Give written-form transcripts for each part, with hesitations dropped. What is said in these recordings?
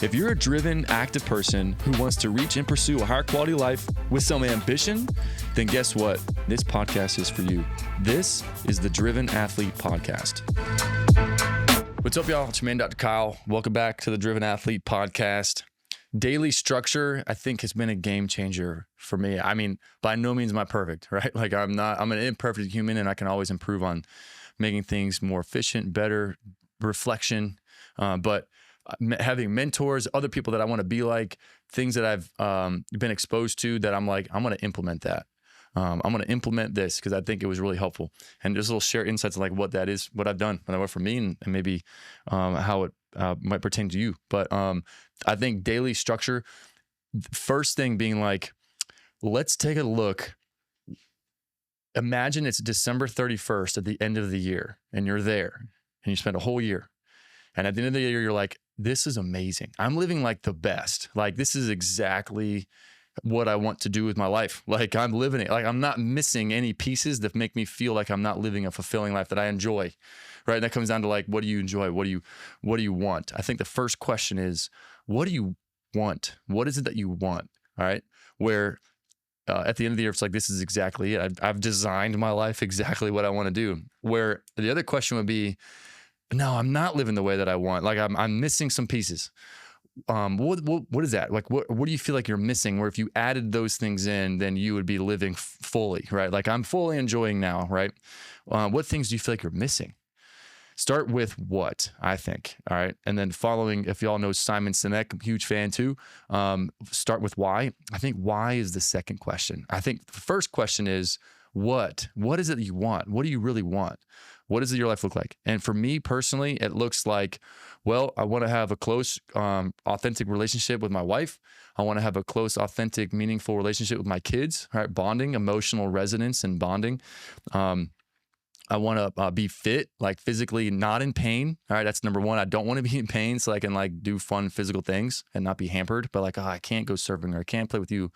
If you're a driven, active person who wants to reach and pursue a higher quality life with some ambition, then guess what? This podcast is for you. This is the Driven Athlete Podcast. What's up, y'all? It's your man, Dr. Kyle. Welcome back to the Driven Athlete Podcast. Daily structure, I think, has been a game changer for me. I mean, by no means am I perfect, right? Like I'm an imperfect human, and I can always improve on making things more efficient, better, reflection. But having mentors, other people that I want to be like, things that I've been exposed to that I'm like, I'm going to implement that. I'm going to implement this because I think it was really helpful. And just little share insights on like what that is, what I've done, what I went for me, and maybe how it might pertain to you. But I think daily structure, first thing being like, let's take a look. Imagine it's December 31st at the end of the year, and you're there, and you spent a whole year. And at the end of the year, you're like, this is amazing. I'm living like the best. Like, this is exactly what I want to do with my life. Like, I'm living it. Like, I'm not missing any pieces that make me feel like I'm not living a fulfilling life that I enjoy, right? And that comes down to like, what do you enjoy? What do you want? I think the first question is, what do you want? What is it that you want? All right. Where at the end of the year, it's like, this is exactly it. I've designed my life exactly what I want to do. Where the other question would be, no, I'm not living the way that I want. Like I'm missing some pieces. What is that? Like, what do you feel like you're missing? Where if you added those things in, then you would be living fully, right? Like I'm fully enjoying now, right? What things do you feel like you're missing? Start with what, I think, all right? And then following, if y'all know Simon Sinek, I'm a huge fan too, start with why. I think why is the second question. I think the first question is what? What is it that you want? What do you really want? What does your life look like? And for me personally, it looks like, well, I want to have a close, authentic relationship with my wife. I want to have a close, authentic, meaningful relationship with my kids, right? Bonding, emotional resonance and bonding. I want to be fit, like physically not in pain. All right, that's number one. I don't want to be in pain so I can like do fun physical things and not be hampered. But like, oh, I can't go surfing, or I can't play with you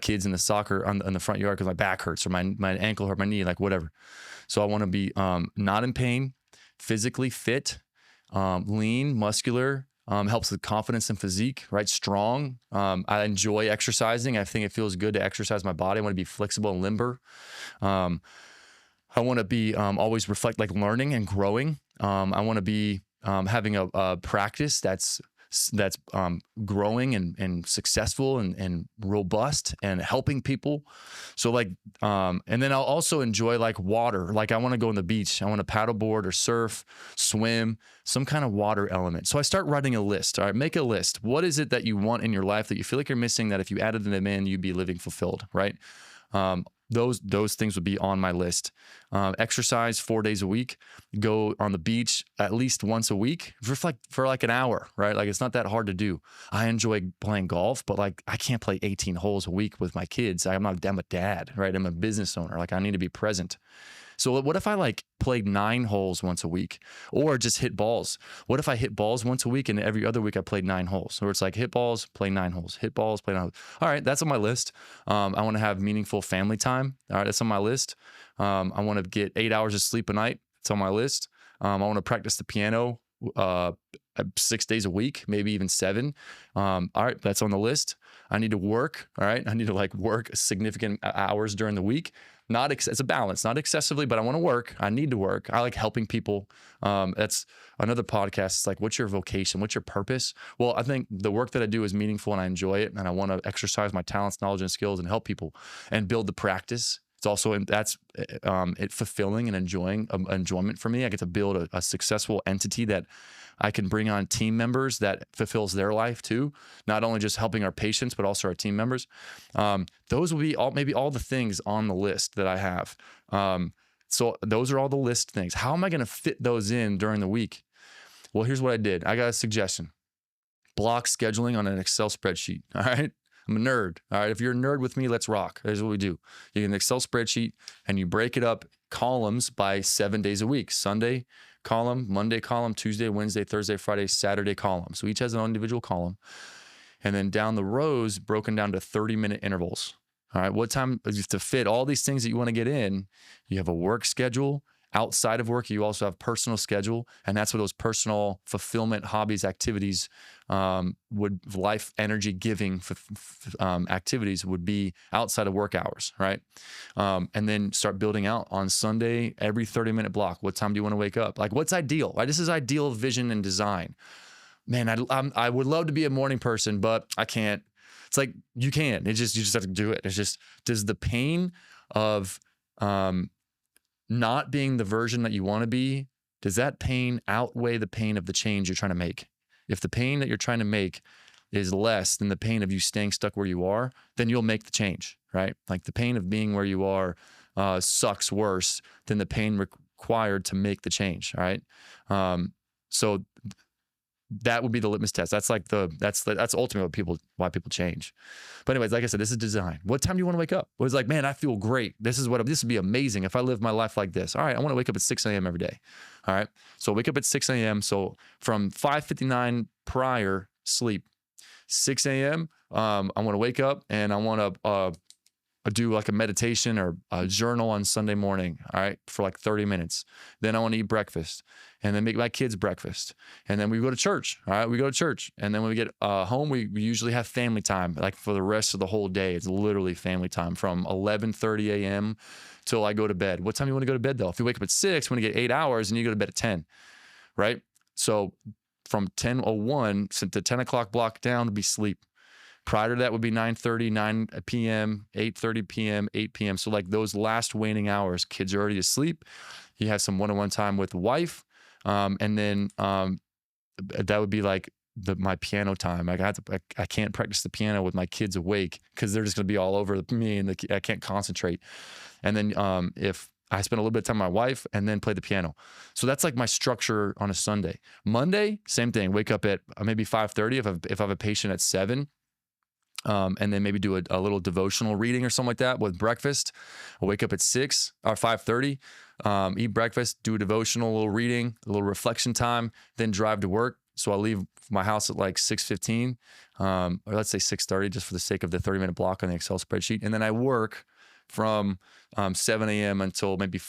kids in the soccer on the front yard because my back hurts, or my ankle hurt, my knee, like whatever. So I want to be not in pain, physically fit, lean, muscular, helps with confidence and physique, right? Strong. I enjoy exercising. I think it feels good to exercise my body. I want to be flexible and limber. I want to be always reflect, like learning and growing. I want to be having a practice that's growing and successful and robust and helping people. So like, and then I'll also enjoy like water. Like I want to go on the beach. I want to paddleboard or surf, swim, some kind of water element. So I start writing a list. All right, make a list. What is it that you want in your life that you feel like you're missing, that if you added them in, you'd be living fulfilled, right? Those things would be on my list. Exercise 4 days a week, go on the beach at least once a week for like an hour, right? Like it's not that hard to do. I enjoy playing golf, but like I can't play 18 holes a week with my kids. I'm a dad, right? I'm a business owner. Like I need to be present. So what if I like played 9 holes once a week, or just hit balls? What if I hit balls once a week and every other week I played 9 holes? Or it's like hit balls, play 9 holes, hit balls, play 9 holes. All right, that's on my list. I want to have meaningful family time. All right, that's on my list. I want to get 8 hours of sleep a night. It's on my list. I want to practice the piano 6 days a week, maybe even 7. All right, that's on the list. I need to work. All right, I need to like work significant hours during the week. It's a balance, not excessively, but I want to work. I need to work. I like helping people. That's another podcast. It's like, what's your vocation? What's your purpose? Well, I think the work that I do is meaningful and I enjoy it. And I want to exercise my talents, knowledge, and skills and help people and build the practice. It's also, that's fulfilling and enjoyment for me. I get to build a successful entity that I can bring on team members that fulfills their life too. Not only just helping our patients, but also our team members. Those will be maybe all the things on the list that I have. So those are all the list things. How am I going to fit those in during the week? Well, here's what I did. I got a suggestion. Block scheduling on an Excel spreadsheet. All right. I'm a nerd. All right. If you're a nerd with me, let's rock. Here's what we do. You get an Excel spreadsheet and you break it up columns by 7 days a week. Sunday column, Monday column, Tuesday, Wednesday, Thursday, Friday, Saturday column. So each has an individual column. And then down the rows, broken down to 30-minute intervals. All right. What time to fit all these things that you want to get in? You have a work schedule outside of work, you also have personal schedule. And that's where those personal fulfillment, hobbies, activities, life energy giving activities would be outside of work hours, right? And then start building out on Sunday, every 30-minute block. What time do you want to wake up? Like, what's ideal, right? This is ideal vision and design. Man, I would love to be a morning person, but I can't. It's like, you can. You just have to do it. It's just, does the pain of not being the version that you want to be, does that pain outweigh the pain of the change you're trying to make? If the pain that you're trying to make is less than the pain of you staying stuck where you are, then you'll make the change, right? Like, the pain of being where you are sucks worse than the pain required to make the change, right? So that would be the litmus test. That's ultimately why people change. But anyways, like I said, this is design. What time do you want to wake up? It was like, man, I feel great. This would be amazing if I live my life like this. All right, I want to wake up at 6 a.m. every day. All right, so wake up at 6 a.m. So from 5:59 prior, sleep. 6 a.m. I want to wake up and I want to do like a meditation or a journal on Sunday morning, all right, for like 30 minutes. Then I want to eat breakfast and then make my kids breakfast. And then we go to church, all right, we go to church. And then when we get home, we usually have family time, like for the rest of the whole day. It's literally family time from 11:30 a.m. till I go to bed. What time do you want to go to bed though? If you wake up at 6, you want to get 8 hours and you go to bed at 10, right? So from 10:01 to 10 o'clock block down would be sleep. Prior to that would be 9:30, 9 p.m., 8:30 p.m., 8 p.m. So like those last waning hours, kids are already asleep. You have some one-on-one time with the wife. And then that would be like my piano time. Like I can't practice the piano with my kids awake because they're just going to be all over me and I can't concentrate. And then if I spend a little bit of time with my wife and then play the piano. So that's like my structure on a Sunday. Monday, same thing. Wake up at maybe 5:30 if I have a patient at 7. And then maybe do a little devotional reading or something like that with breakfast. I'll wake up at 6 or 5:30, eat breakfast, do a devotional, a little reading, a little reflection time, then drive to work. So I'll leave my house at like 6:15, or let's say 6:30, just for the sake of the 30-minute block on the Excel spreadsheet. And then I work from 7 a.m. until maybe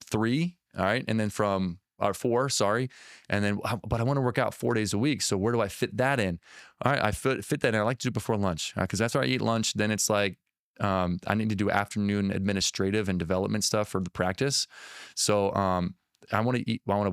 3, all right? And then from or 4, sorry. And then, but I want to work out 4 days a week. So where do I fit that in? All right, I fit that in. I like to do it before lunch because after I eat lunch, then it's like I need to do afternoon administrative and development stuff for the practice. So I want to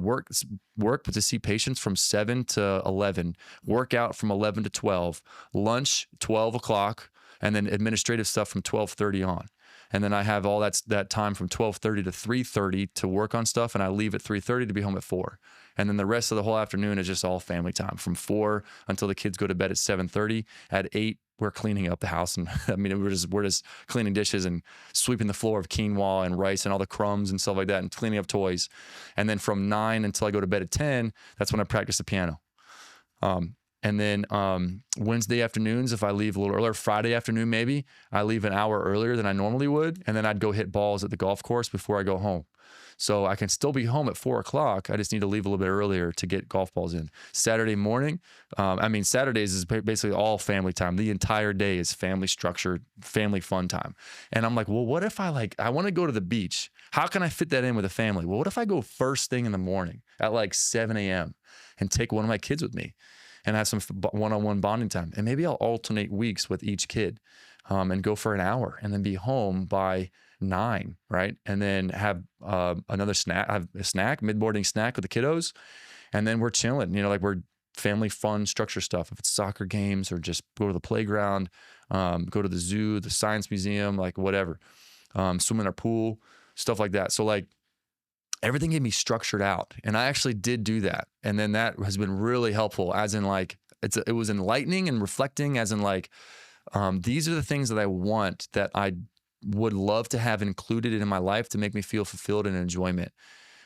work to see patients from 7 to 11, work out from 11 to 12, lunch 12 o'clock, and then administrative stuff from 12:30 on. And then I have all that time from 12:30 to 3:30 to work on stuff. And I leave at 3:30 to be home at 4. And then the rest of the whole afternoon is just all family time from 4 until the kids go to bed at 7:30. At 8, we're cleaning up the house. And I mean, we're just cleaning dishes and sweeping the floor of quinoa and rice and all the crumbs and stuff like that and cleaning up toys. And then from 9 until I go to bed at 10, that's when I practice the piano. And then Wednesday afternoons, if I leave a little earlier, Friday afternoon maybe, I leave an hour earlier than I normally would. And then I'd go hit balls at the golf course before I go home. So I can still be home at 4 o'clock. I just need to leave a little bit earlier to get golf balls in. Saturday morning, Saturdays is basically all family time. The entire day is family structured, family fun time. And I'm like, well, what if I want to go to the beach? How can I fit that in with a family? Well, what if I go first thing in the morning at like 7 a.m. and take one of my kids with me? And have some one-on-one bonding time. And maybe I'll alternate weeks with each kid and go for an hour and then be home by 9, right? And then have another snack, mid-morning snack with the kiddos. And then we're chilling, like we're family fun structure stuff. If it's soccer games or just go to the playground, go to the zoo, the science museum, like whatever, swim in our pool, stuff like that. So like, everything can be structured out. And I actually did do that. And then that has been really helpful, as in like, it was enlightening and reflecting, as in like, these are the things that I want, that I would love to have included in my life to make me feel fulfilled and enjoyment.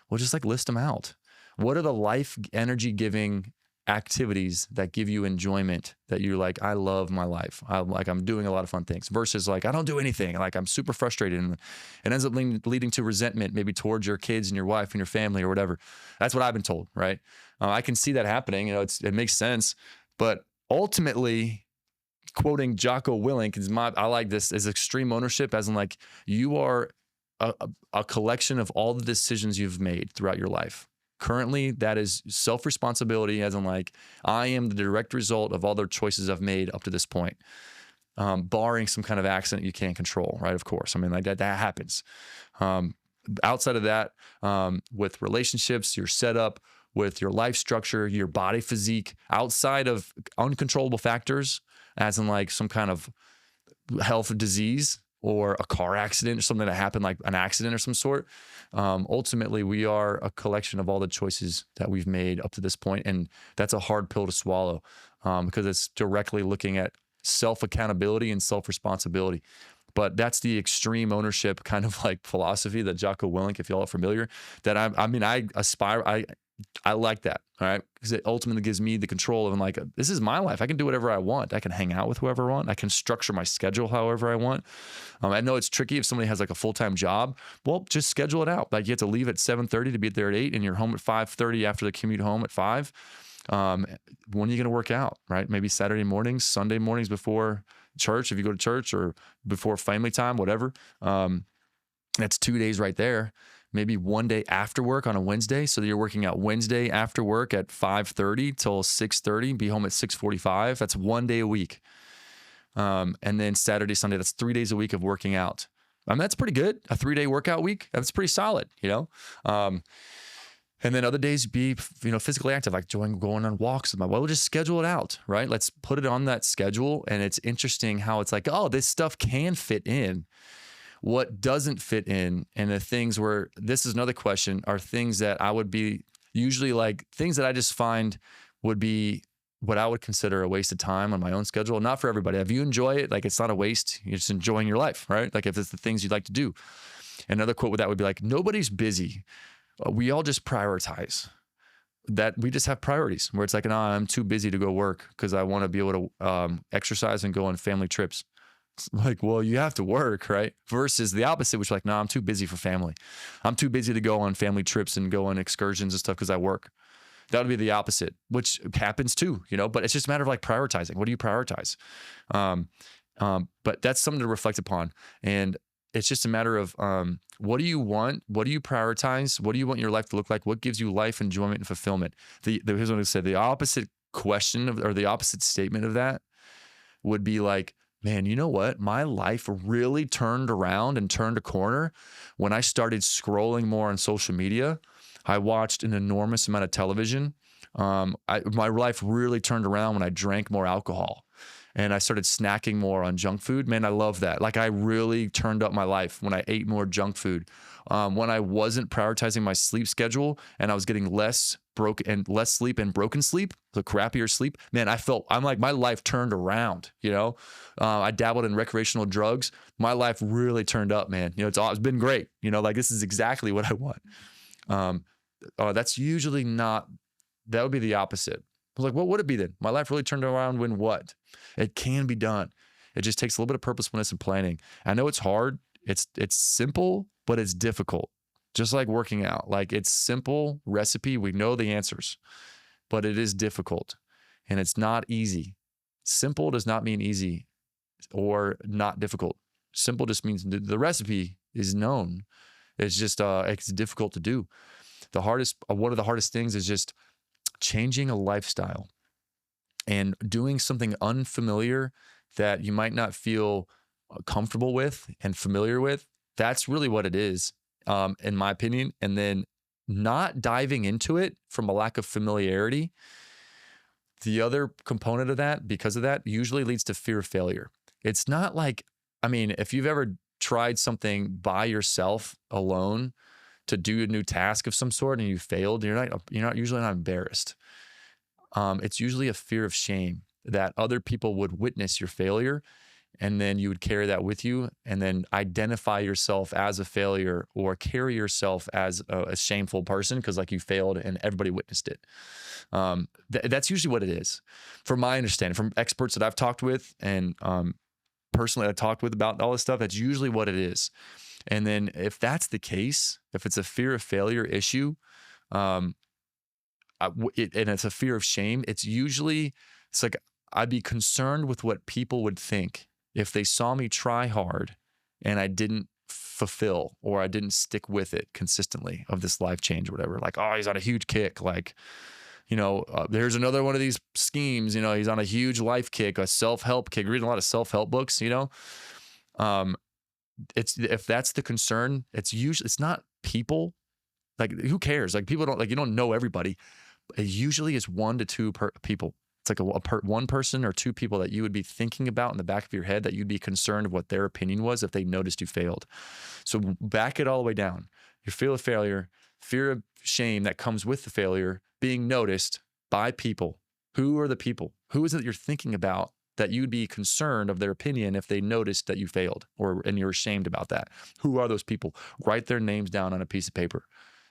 Well, just like list them out. What are the life energy giving activities that give you enjoyment, that you're like, I love my life. I'm doing a lot of fun things, versus like, I don't do anything. Like I'm super frustrated, and it ends up leading to resentment, maybe towards your kids and your wife and your family or whatever. That's what I've been told, right? I can see that happening. It makes sense, but ultimately, quoting Jocko Willink, I like this, is extreme ownership, as in like, you are a collection of all the decisions you've made throughout your life. Currently, that is self-responsibility, as in like, I am the direct result of all the choices I've made up to this point, barring some kind of accident you can't control, right? Of course. I mean, like that happens. Um, Outside of that, with relationships, your setup, with your life structure, your body physique, outside of uncontrollable factors, as in like some kind of health disease or a car accident or something that happened, like an accident or some sort. Ultimately, we are a collection of all the choices that we've made up to this point, and that's a hard pill to swallow, because it's directly looking at self accountability and self responsibility. But that's the extreme ownership kind of like philosophy that Jocko Willink, if y'all are familiar, that I mean, I aspire, I like that. All right. Because it ultimately gives me the control of, like, this is my life. I can do whatever I want. I can hang out with whoever I want. I can structure my schedule however I want. I know it's tricky if somebody has like a full-time job. Well, just schedule it out. Like, you have to leave at 7:30 to be there at 8, and you're home at 5:30 after the commute home at 5. When are you going to work out, right? Maybe Saturday mornings, Sunday mornings before church, if you go to church, or before family time, whatever. That's 2 days right there. Maybe one day after work on a Wednesday. So you're working out Wednesday after work at 5:30 till 6:30, be home at 6:45. That's one day a week. And then Saturday, Sunday, that's 3 days a week of working out. I mean, that's pretty good. A 3-day workout week, that's pretty solid, you know? And then other days be, physically active, like going on walks. Well, we'll just schedule it out, right? Let's put it on that schedule. And it's interesting how it's like, oh, this stuff can fit in. What doesn't fit in, and the things where, this is another question, are things that I would be usually like, things that I just find would be what I would consider a waste of time on my own schedule. Not for everybody. If you enjoy it, like, it's not a waste. You're just enjoying your life, right? Like, if it's the things you'd like to do. Another quote with that would be like, nobody's busy. We all just prioritize. That we just have priorities where it's like, no, I'm too busy to go work because I want to be able to exercise and go on family trips. It's like, well, you have to work, right? Versus the opposite, which is like, no, I'm too busy for family. I'm too busy to go on family trips and go on excursions and stuff because I work. That would be the opposite, which happens too, but it's just a matter of like prioritizing. What do you prioritize? But that's something to reflect upon. And it's just a matter of, what do you want? What do you prioritize? What do you want your life to look like? What gives you life, enjoyment, and fulfillment? Here's what I say. The opposite question or the opposite statement of that would be like, man, you know what? My life really turned around and turned a corner when I started scrolling more on social media. I watched an enormous amount of television. My life really turned around when I drank more alcohol and I started snacking more on junk food. Man, I love that. Like, I really turned up my life when I ate more junk food. When I wasn't prioritizing my sleep schedule and I was getting less sleep and broken sleep, the crappier sleep, man, I'm like, my life turned around, I dabbled in recreational drugs. My life really turned up, man. It's been great. Like, this is exactly what I want. That's usually not, that would be the opposite. I was like, what would it be then? My life really turned around when what? It can be done. It just takes a little bit of purposefulness and planning. I know it's hard. It's simple, but it's difficult. Just like working out. Like, it's simple recipe. We know the answers, but it is difficult and it's not easy. Simple does not mean easy or not difficult. Simple just means the recipe is known. It's just, it's difficult to do. One of the hardest things is just changing a lifestyle and doing something unfamiliar that you might not feel comfortable with and familiar with. That's really what it is, in my opinion. And then not diving into it from a lack of familiarity. The other component of that, because of that, usually leads to fear of failure. It's not like, if you've ever tried something by yourself alone to do a new task of some sort and you failed, you're usually not embarrassed. It's usually a fear of shame that other people would witness your failure, and then you would carry that with you and then identify yourself as a failure or carry yourself as a shameful person because, like, you failed and everybody witnessed it. That's usually what it is, from my understanding, from experts that I've talked with and personally I talked with about all this stuff. That's usually what it is. And then if that's the case, if it's a fear of failure issue, and it's a fear of shame, it's like, I'd be concerned with what people would think if they saw me try hard and I didn't fulfill, or I didn't stick with it consistently of this life change or whatever. Like, oh, he's on a huge kick. Like, there's another one of these schemes, he's on a huge life kick, a self-help kick, reading a lot of self-help books, um, if that's the concern, it's not people. Like, who cares? Like, people don't, like, you don't know everybody. It usually is 1 to 2 people. It's like one person or 2 people that you would be thinking about in the back of your head that you'd be concerned of what their opinion was if they noticed you failed. So back it all the way down. Your fear of failure, fear of shame that comes with the failure, being noticed by people. Who are the people? Who is it you're thinking about that you'd be concerned of their opinion if they noticed that you failed and you're ashamed about that? Who are those people? Write their names down on a piece of paper.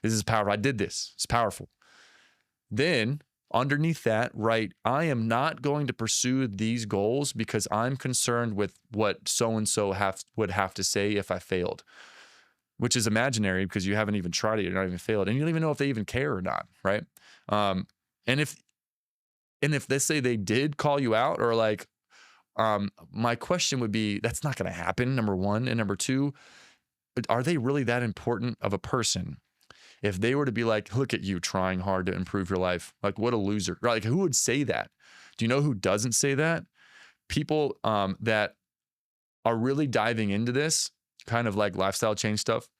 This is powerful. I did this. It's powerful. Then underneath that, write, I am not going to pursue these goals because I'm concerned with what so-and-so would have to say if I failed, which is imaginary because you haven't even tried it. You're not even failed. And you don't even know if they even care or not, right? And if they say they did call you out, or like, my question would be, that's not going to happen, number one. And number two, are they really that important of a person? If they were to be like, look at you trying hard to improve your life, like, what a loser, right? Like, who would say that? Do you know who doesn't say that? People that are really diving into this kind of like lifestyle change stuff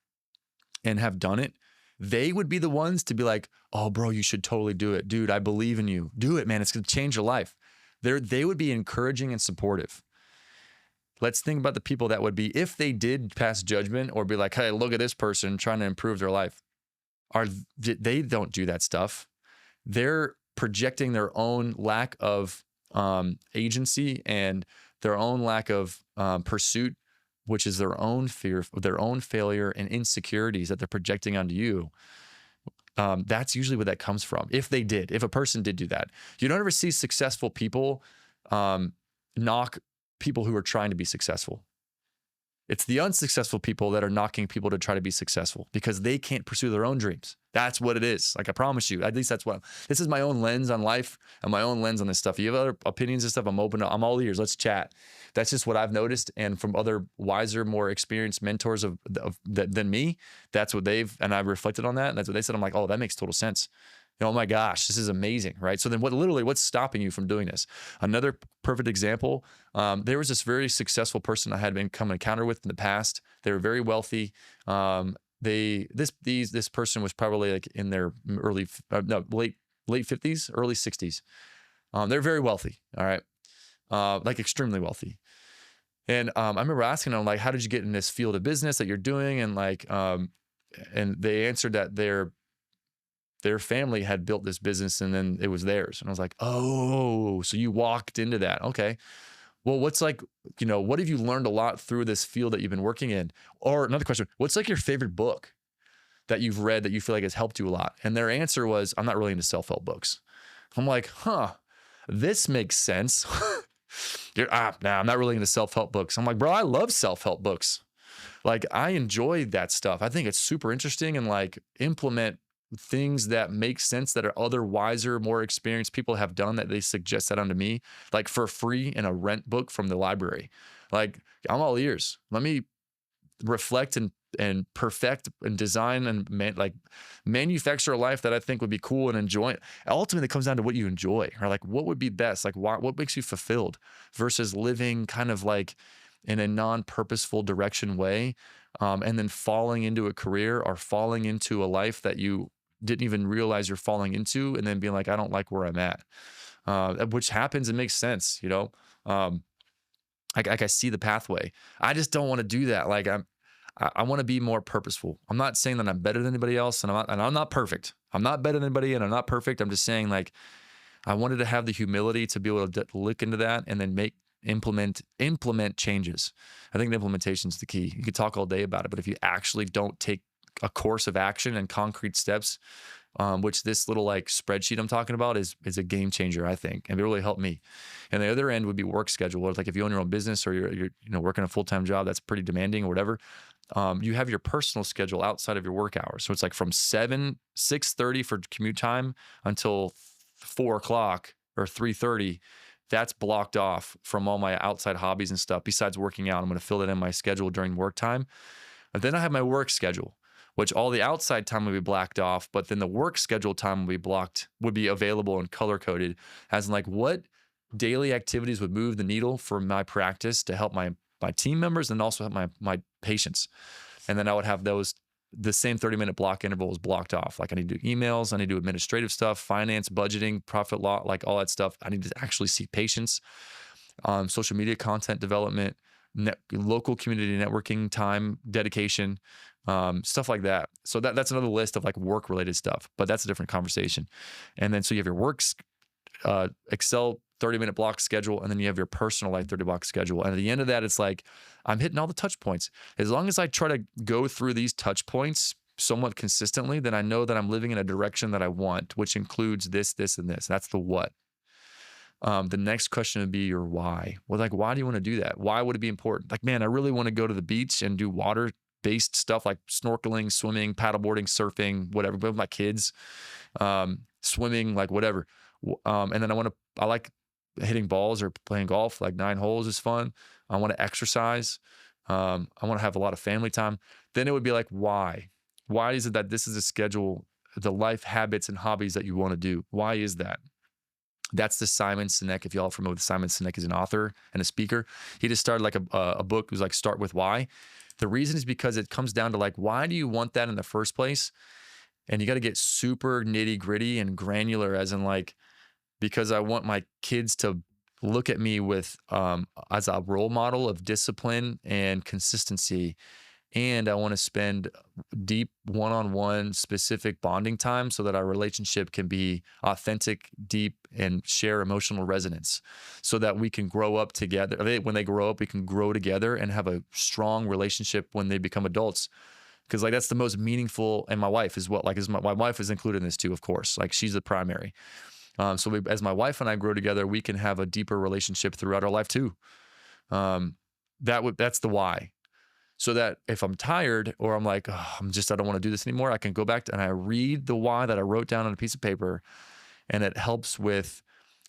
and have done it. They would be the ones to be like, oh, bro, you should totally do it. Dude, I believe in you. Do it, man. It's going to change your life. They would be encouraging and supportive. Let's think about the people that would be, if they did pass judgment or be like, hey, look at this person trying to improve their life. They don't do that stuff. They're projecting their own lack of agency and their own lack of pursuit, which is their own fear, their own failure and insecurities that they're projecting onto you. That's usually where that comes from. If a person did do that, you don't ever see successful people knock people who are trying to be successful. It's the unsuccessful people that are knocking people to try to be successful because they can't pursue their own dreams. That's what it is. Like, I promise you, at least this is my own lens on life and my own lens on this stuff. If you have other opinions and stuff, I'm open. I'm all ears. Let's chat. That's just what I've noticed. And from other wiser, more experienced mentors than me, that's what and I've reflected on that. And that's what they said. I'm like, oh, that makes total sense. Oh my gosh, this is amazing, right? So then what's stopping you from doing this? Another perfect example, there was this very successful person I had come encounter with in the past. They were very wealthy. This person was probably like in their late 50s, early 60s. They're very wealthy, all right? Like extremely wealthy. And I remember asking them, like, how did you get in this field of business that you're doing? And like, and they answered that their family had built this business and then it was theirs. And I was like, oh, so you walked into that. Okay. Well, what's like, what have you learned a lot through this field that you've been working in? Or another question, what's like your favorite book that you've read that you feel like has helped you a lot? And their answer was, I'm not really into self-help books. I'm like, this makes sense. I'm not really into self-help books. I'm like, bro, I love self-help books. Like, I enjoy that stuff. I think it's super interesting and like implement things that make sense that are other wiser, more experienced people have done that they suggest that onto me, like for free in a rent book from the library. Like, I'm all ears. Let me reflect and perfect and design and manufacture a life that I think would be cool and enjoy. Ultimately, it comes down to what you enjoy, or like what would be best, like what makes you fulfilled versus living kind of like in a non-purposeful direction way, and then falling into a career or falling into a life that you didn't even realize you're falling into, and then being like, I don't like where I'm at, which happens and makes sense, I see the pathway. I just don't want to do that. Like, I want to be more purposeful. I'm not saying that I'm better than anybody else, and I'm not perfect. I'm not better than anybody, and I'm not perfect. I'm just saying, like, I wanted to have the humility to be able to look into that and then implement changes. I think the implementation is the key. You could talk all day about it, but if you actually don't take a course of action and concrete steps, which this little like spreadsheet I'm talking about is a game changer, I think, and it really helped me. And the other end would be work schedule. Like, if you own your own business or you're working a full-time job that's pretty demanding or whatever, you have your personal schedule outside of your work hours. So it's like from 6:30 for commute time until 4 o'clock or 3:30. That's blocked off from all my outside hobbies and stuff. Besides working out, I'm going to fill that in my schedule during work time. But then I have my work schedule, which all the outside time would be blocked off, but then the work schedule time would be available and color coded as in like what daily activities would move the needle for my practice to help my team members and also help my patients. And then I would have the same 30-minute block intervals blocked off. Like I need to do emails, I need to do administrative stuff, finance, budgeting, profit law, like all that stuff. I need to actually see patients, social media content development, local community networking time, dedication, stuff like that. So that's another list of like work related stuff, but that's a different conversation. And then so you have your Excel 30-minute block schedule, and then you have your personal life 30 block schedule. And at the end of that, it's like I'm hitting all the touch points. As long as I try to go through these touch points somewhat consistently, then I know that I'm living in a direction that I want, which includes this, this, and this. That's the what. The next question would be your why. Well, like, why do you want to do that? Why would it be important? Like, man, I really want to go to the beach and do water-based stuff like snorkeling, swimming, paddleboarding, surfing, whatever, with my kids, swimming, like whatever. And then I like hitting balls or playing golf, like 9 holes is fun. I want to exercise. I want to have a lot of family time. Then it would be like, why? Why is it that this is a schedule, the life habits and hobbies that you want to do? Why is that? That's the Simon Sinek. If y'all are familiar with Simon Sinek, is an author and a speaker. He just started like a book. It was like Start With Why. The reason is because it comes down to like, why do you want that in the first place? And you got to get super nitty gritty and granular, as in like, because I want my kids to look at me with as a role model of discipline and consistency. And I want to spend deep one-on-one specific bonding time so that our relationship can be authentic, deep, and share emotional resonance so that we can grow up together. When they grow up, we can grow together and have a strong relationship when they become adults. Because like that's the most meaningful, and my wife is my wife is included in this too, of course. Like she's the primary. As my wife and I grow together, we can have a deeper relationship throughout our life too. That's the why. So that if I'm tired or I'm like, oh, I don't want to do this anymore, I can go back and I read the why that I wrote down on a piece of paper, and it helps with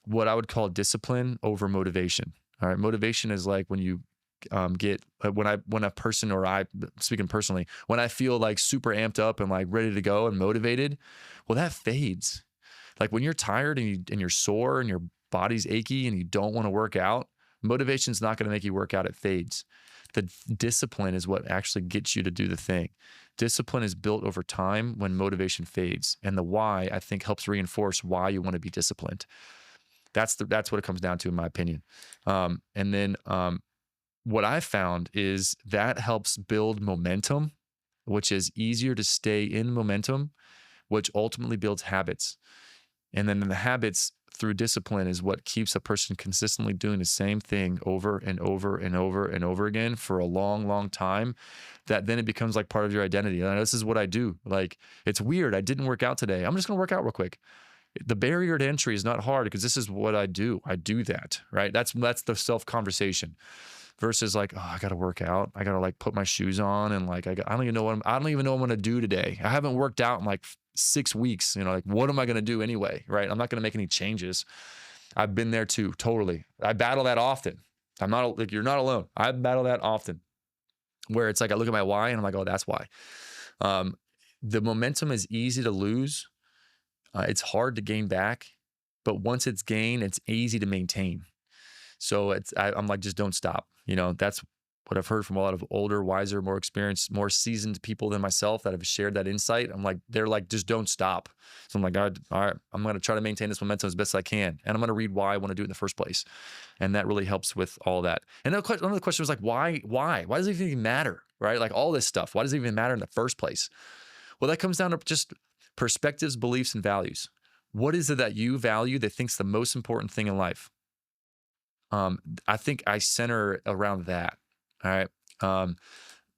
what I would call discipline over motivation. All right. Motivation is like when you when a person, or I speaking personally, when I feel like super amped up and like ready to go and motivated, well, that fades. Like when you're tired and you're sore and your body's achy and you don't want to work out, motivation's not going to make you work out. It fades. The discipline is what actually gets you to do the thing. Discipline is built over time when motivation fades. And the why, I think, helps reinforce why you want to be disciplined. That's what it comes down to, in my opinion. And then what I found is that helps build momentum, which is easier to stay in momentum, which ultimately builds habits. And then the habits through discipline is what keeps a person consistently doing the same thing over and over and over and over again for a long, long time, that then it becomes like part of your identity. And this is what I do. Like, it's weird. I didn't work out today. I'm just going to work out real quick. The barrier to entry is not hard because this is what I do. I do that, right? That's the self-conversation versus like, oh, I got to work out. I got to like put my shoes on and like, I don't even know what I'm going to do today. I haven't worked out in like 6 weeks, like what am I going to do anyway? Right. I'm not going to make any changes. I've been there too. Totally. I battle that often. I'm not like, you're not alone. I battle that often where it's like, I look at my why and I'm like, oh, that's why. The momentum is easy to lose. It's hard to gain back, but once it's gained, it's easy to maintain. So I'm like, just don't stop. That's what I've heard from a lot of older, wiser, more experienced, more seasoned people than myself that have shared that insight. I'm like, they're like, just don't stop. So I'm like, all right, I'm going to try to maintain this momentum as best I can. And I'm going to read why I want to do it in the first place. And that really helps with all that. And another question was like, why? Why does it even matter? Right? Like all this stuff, why does it even matter in the first place? Well, that comes down to just perspectives, beliefs, and values. What is it that you value that think's the most important thing in life? I think I center around that. All right.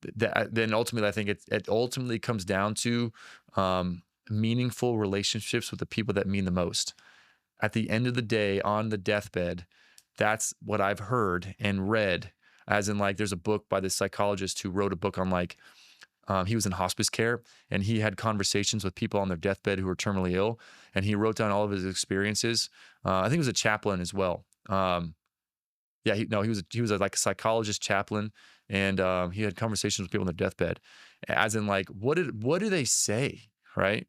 Then ultimately, I think it ultimately comes down to meaningful relationships with the people that mean the most. At the end of the day, on the deathbed, that's what I've heard and read. As in, like, there's a book by this psychologist who wrote a book on like, he was in hospice care and he had conversations with people on their deathbed who were terminally ill, and he wrote down all of his experiences. I think he was a chaplain as well. He was like a psychologist chaplain, And he had conversations with people on their deathbed, as in like, what do they say, right?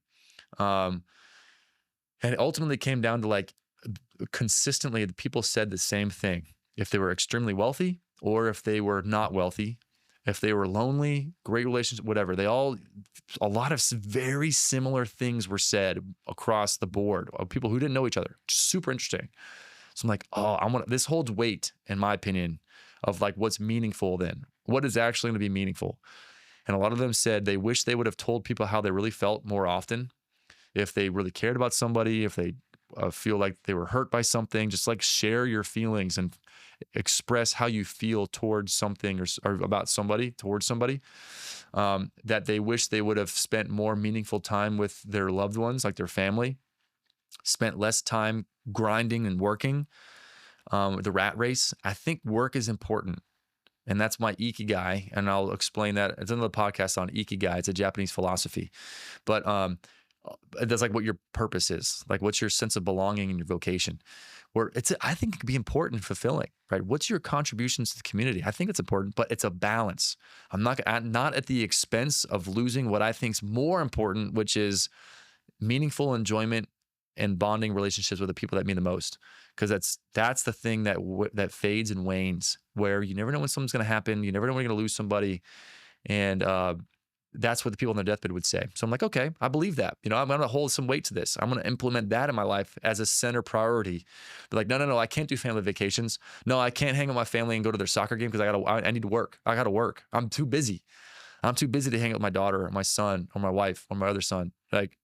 Um, and it ultimately came down to like consistently the people said the same thing. If they were extremely wealthy or if they were not wealthy, if they were lonely, great relationship, whatever, a lot of very similar things were said across the board of people who didn't know each other. Just super interesting. So I'm like, oh, this holds weight in my opinion of like what's meaningful then. What is actually going to be meaningful? And a lot of them said they wish they would have told people how they really felt more often. If they really cared about somebody, if they feel like they were hurt by something, just like share your feelings and express how you feel towards something or about somebody, towards somebody, that they wish they would have spent more meaningful time with their loved ones, like their family, spent less time grinding and working, the rat race. I think work is important. And that's my ikigai. And I'll explain that. It's another podcast on ikigai. It's a Japanese philosophy. But that's like what your purpose is. Like what's your sense of belonging and your vocation? I think it could be important and fulfilling, right? What's your contributions to the community? I think it's important, but it's a balance. I'm not at the expense of losing what I think is more important, which is meaningful enjoyment and bonding relationships with the people that mean the most. Because that's the thing that fades and wanes, where you never know when something's going to happen. You never know when you're going to lose somebody. And that's what the people on their deathbed would say. So I'm like, okay, I believe that. I'm going to hold some weight to this. I'm going to implement that in my life as a center priority. They're like, no, I can't do family vacations. No, I can't hang with my family and go to their soccer game because I need to work. I got to work. I'm too busy. I'm too busy to hang out with my daughter or my son or my wife or my other son. Like,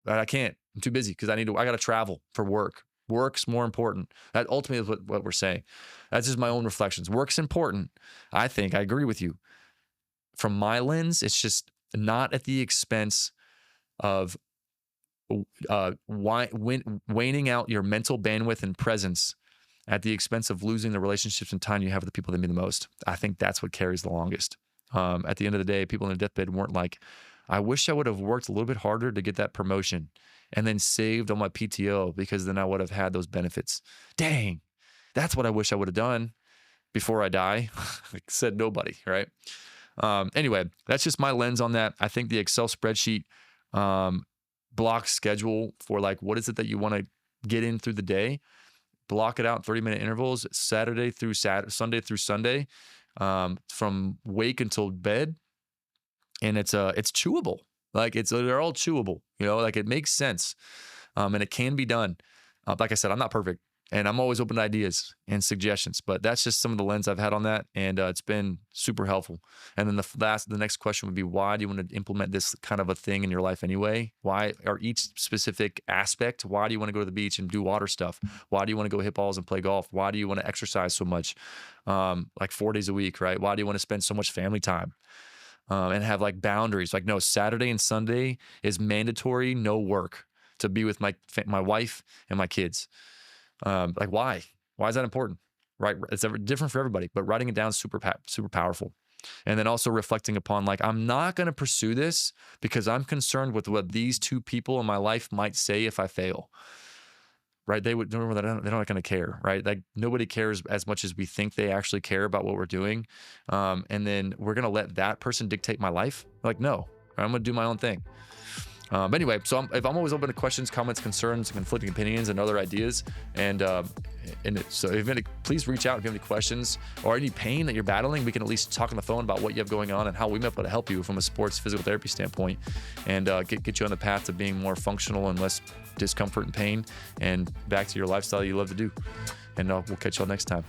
I can't. I'm too busy because I got to travel for work. Work's more important. That ultimately is what we're saying. That's just my own reflections. Work's important. I think I agree with you. From my lens, it's just not at the expense of waning out your mental bandwidth and presence at the expense of losing the relationships and time you have with the people that mean the most. I think that's what carries the longest. At the end of the day, people in their deathbed weren't like, I wish I would have worked a little bit harder to get that promotion and then saved on my PTO because then I would have had those benefits. Dang, that's what I wish I would have done before I die. Said nobody, right? Anyway, that's just my lens on that. I think the Excel spreadsheet block schedule for like, what is it that you want to get in through the day? Block it out in 30-minute intervals, Sunday through Sunday, from wake until bed. And it's chewable. Like they're all chewable, like it makes sense. And it can be done. Like I said, I'm not perfect and I'm always open to ideas and suggestions, but that's just some of the lens I've had on that. And it's been super helpful. And then the next question would be, why do you want to implement this kind of a thing in your life anyway? Why, or each specific aspect? Why do you want to go to the beach and do water stuff? Why do you want to go hit balls and play golf? Why do you want to exercise so much? Like 4 days a week, right? Why do you want to spend so much family time? And have like boundaries. Like, no, Saturday and Sunday is mandatory, no work, to be with my wife and my kids. Like, why? Why is that important? Right? It's different for everybody, but writing it down is super powerful. And then also reflecting upon, like, I'm not going to pursue this because I'm concerned with what these two people in my life might say if I fail. Right? They're not going to care, right? Like nobody cares as much as we think they actually care about what we're doing. And then we're going to let that person dictate my life. Like, no, I'm going to do my own thing. But anyway, so I'm always open to questions, comments, concerns, conflicting opinions, and other ideas. So please reach out if you have any questions or any pain that you're battling. We can at least talk on the phone about what you have going on and how we might be able to help you from a sports physical therapy standpoint, and get you on the path to being more functional and less discomfort and pain, and back to your lifestyle you love to do. And we'll catch y'all next time.